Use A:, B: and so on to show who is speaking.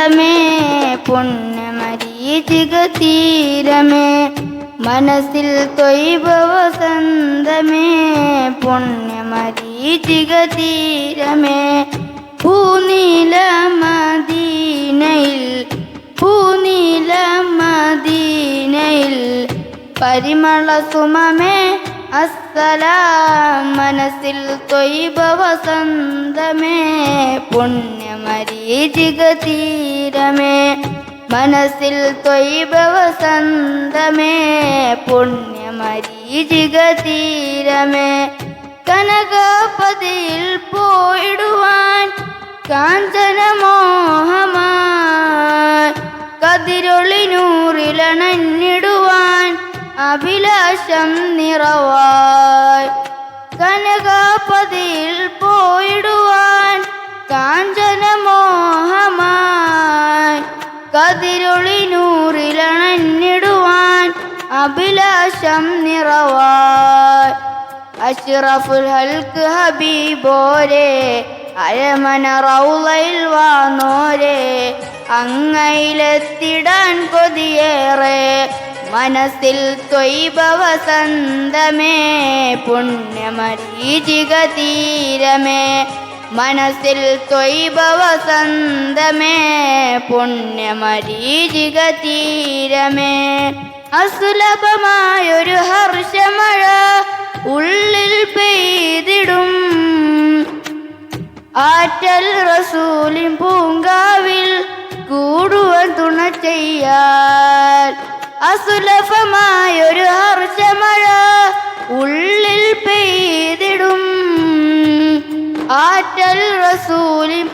A: വസന്തമേ പുണ്യമരീചിക തീരമേ മനസ്സിൽ ത്വയ്ബ വസന്തമേ പുണ്യമരീചിക തീരമേ ഭൂനീല മദീനയിൽ പരിമള സുമമേ അസ്സലാം മനസ്സിൽ ത്വയ്ബ വസന്തമേ പുണ്യമരീചിക തീരമേ മനസ്സിൽ ത്വയ്ബ വസന്തമേ പുണ്യമരീചിക തീരമേ കനകപതിയിൽ പോയിടുവാൻ കാഞ്ചനമോഹമായി കതിരൊളിനൂറിലണഞ്ഞിടുവാൻ അഭിലാഷം നിറവായി കനകപതിയിൽ പോയിടുവാൻ കാഞ്ചനമോഹമായി കതിരൊളിനൂറിലണഞ്ഞിടുവാൻ അഭിലാഷം നിറവായി അഷ്റഫുൽ ഹൽക്ക് ഹബീബോരേ അരമന റൗളയിൽ വാനോരേ അങ്ങയിലെത്തിടാൻ കൊതിയേറെ മനസ്സിൽ ത്വയ്ബ വസന്തമേ പുണ്യമരീചിക തീരമേ മനസ്സിൽ ത്വയ്ബ വസന്തമേ പുണ്യമരീചിക തീരമേ അസുലഭമായൊരു ഹർഷമഴ ഉള്ളിൽ പെയ്തിടും ആറ്റൽ റസൂലിൻ പൂങ്കാവിൽ കൂടുവാൻ തുണ ചെയ്യാൻ അസുലഭമായൊരു ഹർഷമഴ ഉള്ളിൽ പെയ്തിടും ആറ്റൽ റസൂലിൻ